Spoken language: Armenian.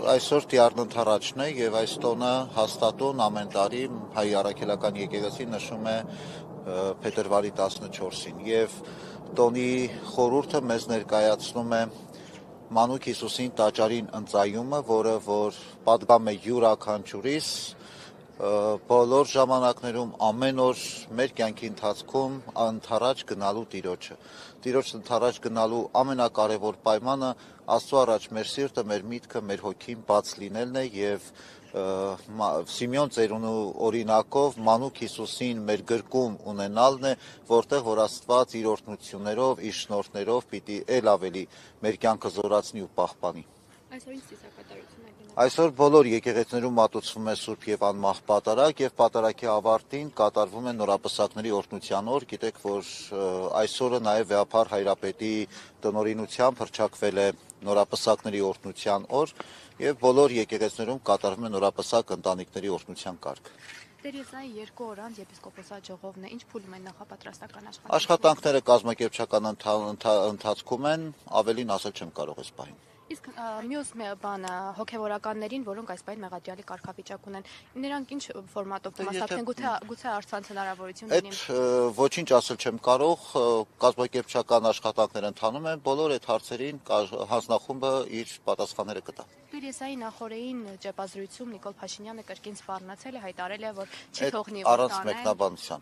այսօր դիառնընթարաճն է եւ այս տոնը հաստատուն ամեն տարի հայ առաքելական եկեղեցին նշում է փետրվարի 14-ին եւ տոնի խորհուրդը մեզ ներկայացնում է Մանուկ Հիսուսին տաճարին ընծայումը, որը որ պատգամ է յուրաքանչյուրիս բոլոր ժամանակներում ամեն օր մեր կյանքի ընթացքում ընթարաճ գնալու Տիրոջ ընթարաճ գնալու ամենակարևոր պայմանը Աստծո առաջ մեր սիրտը, մեր միտքը, մեր հոգին բաց լինելն է եւ Սիմեոն ծերունու օրինակով Մանուկ Հիսուսին մեր գրկում ունենալն է, որտեղ որ Աստված իր օրհնություններով, իր շնորհներով պիտի ել ավելի մեր կյանքը զորացնի ու պահպանի։ Այսօր ինչ ծիսակատարություն է գնահատվում։ Այսօր բոլոր եկեղեցիներում մատուցվում է Սուրբ եւ անմահ պատարագ եւ պատարագի ավարտին կատարվում է նորապսակների օրհնության օր։ Գիտեք, որ այսօրը նաեւ Վեհափար Հայրապետի տնօրինությամբ հռչակվել է նորապսակների օրհնության օր եւ բոլոր եկեղեցիներում կատարվում է նորապսակ ընտանիքների օրհնության կարգ։ Տեր Եսայի 2 օր անց եպիսկոպոսատ ժողովն է, ինչ փուլում են նախապատրաստական Աշխատանքները կազմակերպչական ընթացքում են, ավելին ասել չեմ կարող այս պահին։ Իսկ մյուս բանը հոգևորականներին, որոնք այս պահին մեղադրյալի կարգավիճակ ունեն, նրանք ինչ ֆորմատով կմասնակցեն, գուցե առցանց հնարավորություն լինի։ Այդ ոչինչ ասել չեմ կարող, կազմակերպչական աշխատանքներ ընթանում են, բոլոր այդ հարցերին հանձնախումբը իր պատասխանները կտա։ Տեր Եսայի նախորդին ճեպազրույցում Նիկոլ Փաշինյանը կրկին սպառնացել է, հայտարարել է, որ չի թողնի առանց մեկնաբանության։